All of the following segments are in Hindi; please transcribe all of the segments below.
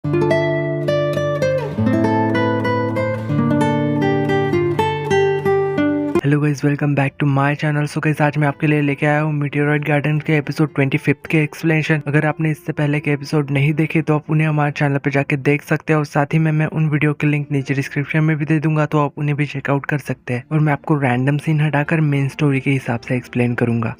Hello guys, welcome back to my channel. So guys, आज मैं आपके लिए लेके आया हूँ मीटियोराइट गार्डन के एपिसोड 25 के एक्सप्लेनेशन। अगर आपने इससे पहले के एपिसोड नहीं देखे तो आप उन्हें हमारे चैनल पे जाके देख सकते हैं, और साथ ही में मैं उन वीडियो के लिंक नीचे डिस्क्रिप्शन में भी दे दूंगा, तो आप उन्हें भी चेकआउट कर सकते हैं। और मैं आपको रैंडम सीन हटाकर मेन स्टोरी के हिसाब से एक्सप्लेन करूंगा।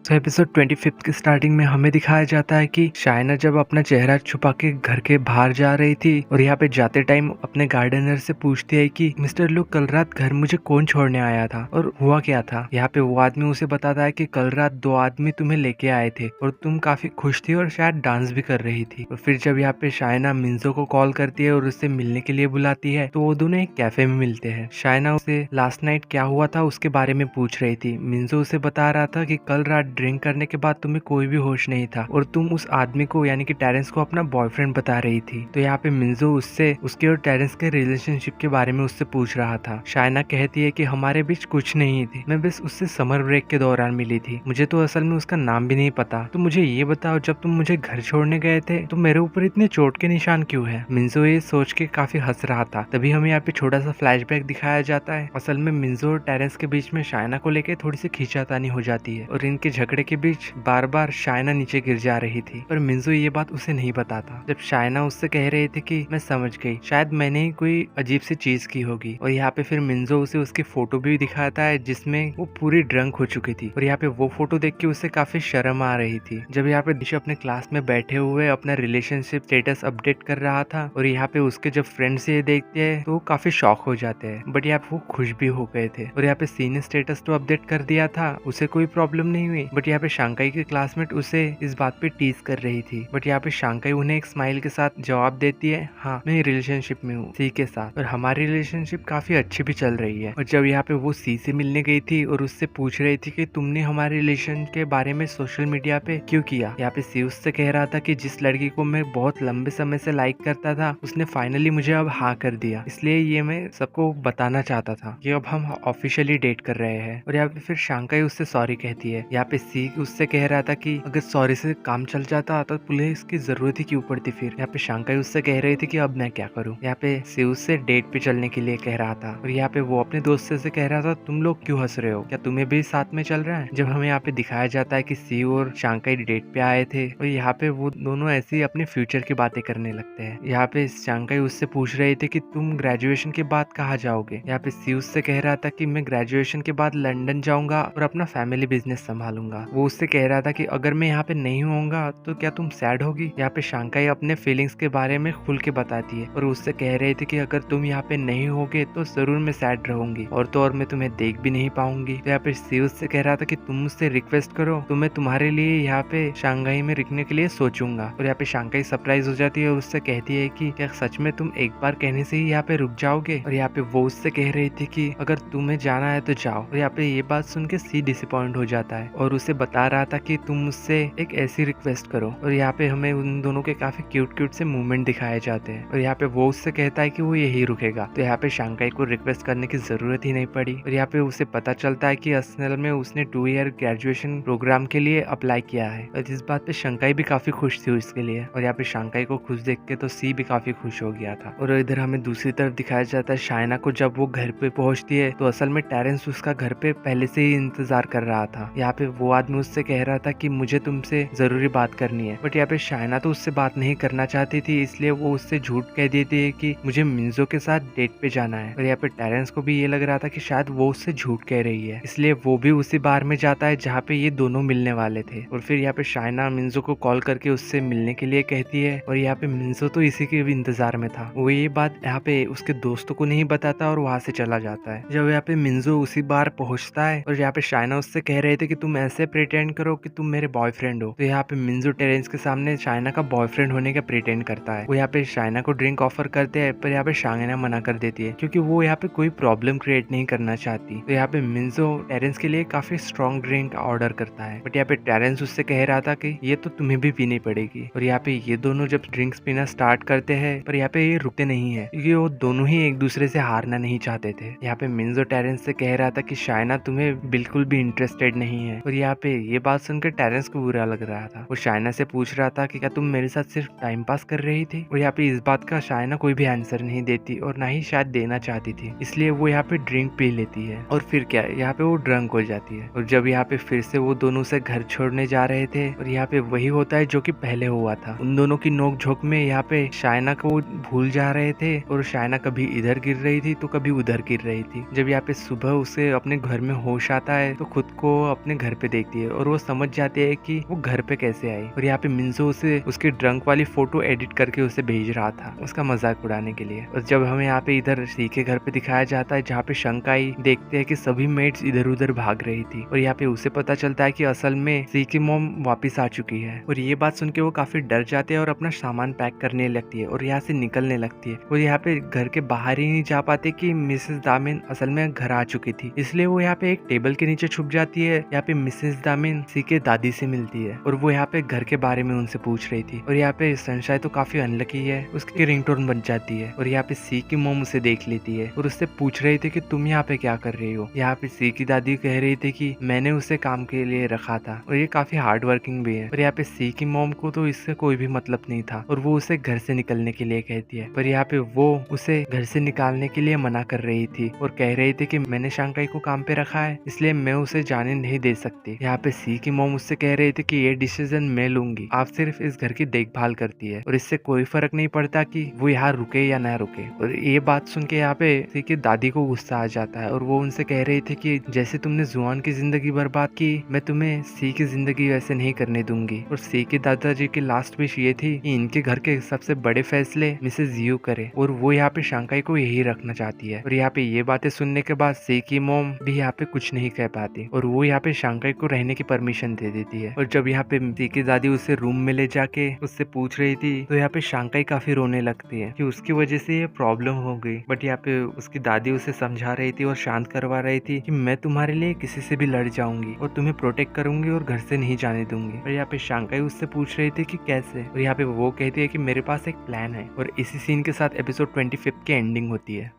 तो एपिसोड 25 की स्टार्टिंग में हमें दिखाया जाता है कि शाइना जब अपना चेहरा छुपा के घर के बाहर जा रही थी, और यहाँ पे जाते टाइम अपने गार्डनर से पूछती है कि मिस्टर लू, कल रात घर मुझे कौन छोड़ने आया था और हुआ क्या था। यहाँ पे वो आदमी उसे बताता है कि कल रात 2 आदमी तुम्हें लेके आए थे और तुम काफी खुश थी और शायद डांस भी कर रही थी। और फिर जब यहाँ पे शाइना मिंजो को कॉल करती है और उससे मिलने के लिए बुलाती है, तो वो दोनों एक कैफे में मिलते हैं। शाइना उसे लास्ट नाइट क्या हुआ था उसके बारे में पूछ रही थी। मिंजो उसे बता रहा था कि कल रात ड्रिंक करने के बाद तुम्हें कोई भी होश नहीं था और तुम उस आदमी को यानी कि टेरेंस को अपना बॉयफ्रेंड बता रही थी। तो यहाँ पे मिंजो उससे उसके और टेरेंस के रिलेशनशिप के बारे में उससे पूछ रहा था। शाइना कहती है कि हमारे बीच कुछ नहीं थी, मैं बस उससे समर ब्रेक के दौरान मिली थी, मुझे तो असल में उसका नाम भी नहीं पता। तो मुझे ये बताओ, जब तुम मुझे घर छोड़ने गए थे तो मेरे ऊपर इतने चोट के निशान क्यों है। मिंजो ये सोच के काफी हंस रहा था। तभी हमें यहाँ पे छोटा सा फ्लैशबैक दिखाया जाता है। असल में मिंजो और टेरेंस के बीच में शाइना को लेके थोड़ी सी खींचातानी हो जाती है, और इनके झगड़े के बीच बार बार शाइना नीचे गिर जा रही थी, पर मिंजो ये बात उसे नहीं बताता। जब शाइना उससे कह रही थी कि मैं समझ गई, शायद मैंने ही कोई अजीब सी चीज की होगी। और यहाँ पे फिर मिंजो उसे उसकी फोटो भी दिखाता है जिसमें वो पूरी ड्रंक हो चुकी थी, और यहाँ पे वो फोटो देख के उसे काफी शर्म आ रही थी। जब यहाँ पे दिशा अपने क्लास में बैठे हुए अपना रिलेशनशिप स्टेटस अपडेट कर रहा था, और यहाँ पे उसके जब फ्रेंड्स ये देखते हैं तो वो काफी शॉक हो जाते हैं, बट यहाँ पे वो खुश भी हो गए थे। और यहाँ पे सी ने स्टेटस तो अपडेट कर दिया था, उसे कोई प्रॉब्लम नहीं हुई, बट यहाँ पे शांकाई की क्लासमेट उसे इस बात पे टीज कर रही थी। बट यहाँ पे शांकाई उन्हें एक स्माइल के साथ जवाब देती है, हाँ मैं रिलेशनशिप में हूँ सी के साथ, और हमारी रिलेशनशिप काफी अच्छी भी चल रही है। और जब यहाँ पे वो सी से मिलने गई थी और उससे पूछ रही थी कि तुमने हमारे रिलेशन के बारे में सोशल मीडिया पे क्यों किया, यहाँ पे सी उससे कह रहा था कि जिस लड़की को मैं बहुत लंबे समय से लाइक करता था उसने फाइनली मुझे अब हाँ कर दिया, इसलिए ये मैं सबको बताना चाहता था कि अब हम ऑफिशियली डेट कर रहे हैं। और यहाँ पे फिर शांकाई उससे सॉरी कहती है। यहाँ पे सी उससे कह रहा था कि अगर सॉरी से काम चल जाता तो पुलिस की जरूरत ही क्यों पड़ती। फिर यहाँ पे शांकाई उससे कह रही थी कि अब मैं क्या करूँ। यहाँ पे सी उससे डेट पे चलने के लिए कह रहा था, और यहाँ पे वो अपने दोस्त से कह रहा था तुम लोग क्यों हंस रहे हो, क्या तुम्हें भी साथ में चल रहा है। जब हमें यहाँ पे दिखाया जाता है कि सी और शांकाई डेट पे आए थे, और यहाँ पे वो दोनों ऐसे ही अपने फ्यूचर की बातें करने लगते हैं। यहाँ पे शांकाई उससे पूछ रही थी कि तुम ग्रेजुएशन के बाद कहाँ जाओगे। यहाँ पे सी उससे कह रहा था कि मैं ग्रेजुएशन के बाद लंदन जाऊंगा और अपना फैमिली बिजनेस संभालूंगा। वो उससे कह रहा था कि अगर मैं यहाँ पे नहीं होऊंगा तो क्या तुम सैड होगी। यहाँ पे शांकाई अपने फीलिंग्स के बारे में खुल के बताती है, और उससे कह रही थी कि अगर तुम यहाँ पे नहीं होगे तो जरूर मैं सैड रहूंगी, और तो और मैं तुम्हें देख भी नहीं पाऊंगी। तो यहाँ पे सी उससे कह रहा था कि तुम मुझसे रिक्वेस्ट करो तो मैं तुम्हारे लिए यहाँ पे शंघाई में रुकने के लिए सोचूंगा। और यहाँ पे शांकाई सरप्राइज हो जाती है और उससे कहती है कि क्या सच में तुम एक बार कहने से ही यहाँ पे रुक जाओगे। और यहाँ पे वो उससे कह रही थी कि अगर तुम्हें जाना है तो जाओ। और यहाँ पे ये बात सुन के सी डिसअपॉइंट हो जाता है और उसे बता रहा था कि तुम मुझसे एक ऐसी रिक्वेस्ट करो। और यहाँ पे हमें उन दोनों के काफी क्यूट क्यूट से मूवमेंट दिखाए जाते हैं, और यहाँ पे वो उससे कहता है कि वो यही रुकेगा। तो यहाँ पे शांकाई को रिक्वेस्ट करने की जरूरत ही नहीं पड़ी, और यहाँ पे उसे पता चलता है कि असल में उसने 2 ईयर ग्रेजुएशन प्रोग्राम के लिए अप्लाई किया है। और इस बात पे शांकाई भी काफी खुश थी उसके लिए, और यहाँ पे शांकाई को खुश देख के तो सी भी काफी खुश हो गया था। और इधर हमें दूसरी तरफ दिखाया जाता है शाइना को। जब वो घर पे पहुंचती है तो असल में टेरेंस उसका घर पे पहले से ही इंतजार कर रहा था। यहाँ पे वो आदमी उससे कह रहा था कि मुझे तुमसे जरूरी बात करनी है, बट यहाँ पे शाइना तो उससे बात नहीं करना चाहती थी, इसलिए वो उससे झूठ कह देती है कि मुझे मिंजो के साथ डेट पे जाना है। और यहाँ पे टेरेंस को भी ये लग रहा था कि शायद वो उससे झूठ कह रही है, इसलिए वो भी उसी बार में जाता है जहाँ पे ये दोनों मिलने वाले थे। और फिर यहाँ पे शाइना मिंजो को कॉल करके उससे मिलने के लिए कहती है, और यहाँ पे मिंजो तो इसी के भी इंतजार में था। वो ये बात यहाँ पे उसके दोस्तों को नहीं बताता और वहां से चला जाता है। जब यहाँ पे मिंजो उसी बार पहुंचता है, और यहाँ पे शाइना उससे कह रहे थे कि तुम ऐसे प्रिटेंड करो कि तुम मेरे बॉयफ्रेंड हो। तो यहाँ पे मिंजो टेरेंस के सामने शाइना का बॉयफ्रेंड होने का प्रिटेंड करता है। वो यहाँ पे शाइना को ड्रिंक ऑफर करते हैं, पर यहाँ पे शाइना मना कर देती है क्योंकि वो यहाँ पे कोई प्रॉब्लम क्रिएट नहीं करना चाहती। तो यहाँ पे मिंजो टेरेंस के लिए काफी स्ट्रॉन्ग ड्रिंक ऑर्डर करता है, बट यहाँ पे टेरेंस उससे कह रहा था कि ये तो तुम्हें भी पीनी पड़ेगी। और यहाँ पे ये दोनों जब ड्रिंक्स पीना स्टार्ट करते हैं, पर यहाँ पे ये रुकते नहीं है क्योंकि वो दोनों ही एक दूसरे से हारना नहीं चाहते थे। यहाँ पे मिंजो टेरेंस से कह रहा था कि शाइना तुम्हें बिल्कुल भी इंटरेस्टेड नहीं है। और यहाँ पे ये बात सुनकर टेरेंस को बुरा लग रहा था। वो शाइना से पूछ रहा था कि क्या तुम मेरे साथ सिर्फ टाइम पास कर रही थी। और यहाँ पे इस बात का शाइना कोई भी आंसर नहीं देती और ना ही शायद देना चाहती थी, इसलिए वो यहाँ पे ड्रिंक पी लेती है और फिर क्या यहाँ पे वो ड्रंक हो जाती है। और जब यहाँ पे फिर से वो दोनों से घर छोड़ने जा रहे थे और यहाँ पे वही होता है जो कि पहले हुआ था। उन दोनों की नोक झोंक में यहाँ पे शाइना को भूल जा रहे थे और शाइना कभी इधर गिर रही थी तो कभी उधर गिर रही थी। जब यहाँ पे सुबह उसे अपने घर में होश आता है तो खुद को अपने घर पे देखती है और वो समझ जाती है कि वो घर पे कैसे आई। और यहाँ पे मिंजो उसे उसकी ड्रंक वाली फोटो एडिट करके उसे भेज रहा था उसका मजाक उड़ाने के लिए। और जब हमें यहाँ पे इधर सी के घर पे दिखाया जाता है जहाँ पे शंकाई देखते हैं कि सभी मेट्स इधर उधर भाग रही थी और यहाँ पे उसे पता चलता है कि असल में सी की मॉम वापिस आ चुकी है। और ये बात सुन के वो काफी डर जाते हैं और अपना सामान पैक करने लगती है और यहाँ से निकलने लगती है। वो यहाँ पे घर के बाहर ही नहीं जा पाते कि मिसेस दामिन असल में घर आ चुकी थी, इसलिए वो यहाँ पे एक टेबल के नीचे छुप जाती है। यहाँ पे मिसेस दामिन सी के दादी से मिलती है और वो यहाँ पे घर के बारे में उनसे पूछ रही थी। और यहाँ पे सनशाइन तो काफी अनलकी है, उसकी रिंगटोन बन जाती है और यहाँ पे सी की मॉम उसे देख लेती है और उससे पूछ रही थी कि तुम यहाँ पे क्या कर रही हो। यहाँ पे सी की दादी कह रही थी कि मैंने उसे काम के लिए रखा था और ये काफी हार्ड वर्किंग भी है। और यहाँ पे सी की मॉम को तो इससे कोई भी मतलब नहीं था और वो उसे घर से निकलने के लिए कहती है। पर यहाँ पे वो उसे घर से निकालने के लिए मना कर रही थी और कह रही थी कि मैंने शंकाई को काम पे रखा है इसलिए मैं उसे जाने नहीं दे सकती। यहाँ पे सी की मॉम उससे कह रही थी कि ये डिसीजन मैं लूंगी, आप सिर्फ इस घर की देखभाल करती है और इससे कोई फर्क नहीं पड़ता कि वो यहाँ रुके या ना रुके। और ये बात सुन के यहाँ पे सी की दादी को गुस्सा आ जाता है और वो उनसे कह रही थी कि जैसे तुमने जुआन की जिंदगी बर्बाद की, मैं तुम्हें सी की जिंदगी वैसे नहीं करने दूंगी। और सी के दादाजी की लास्ट विश ये थी कि इनके घर के सबसे बड़े फैसले मिसेस यू करे और वो यहाँ पे शंकाई को यही रखना चाहती है। और यहाँ पे ये बातें सुनने के बाद सी की मॉम भी यहाँ पे कुछ नहीं कह पाती और वो यहाँ पे शंकाई को रहने की परमिशन दे देती है। और जब यहाँ पे सी की दादी उसे रूम में ले जाके उससे पूछ रही थी तो यहाँ पे शंकाई काफी रोने लगती है कि उसकी वजह से ये प्रॉब्लम हो गई। बट यहाँ पे उसकी दादी उसे समझा रही थी और शांत करवा रही थी कि मैं तुम्हारे लिए किसी से भी लड़ जाऊंगी और तुम्हें प्रोटेक्ट करूंगी और घर से नहीं जाने दूंगी। और यहाँ पे शंकाई उससे पूछ रही थी कि कैसे, और यहाँ पे वो कहती है कि मेरे पास एक प्लान है। और इसी सीन के साथ एपिसोड 25 की एंडिंग होती है।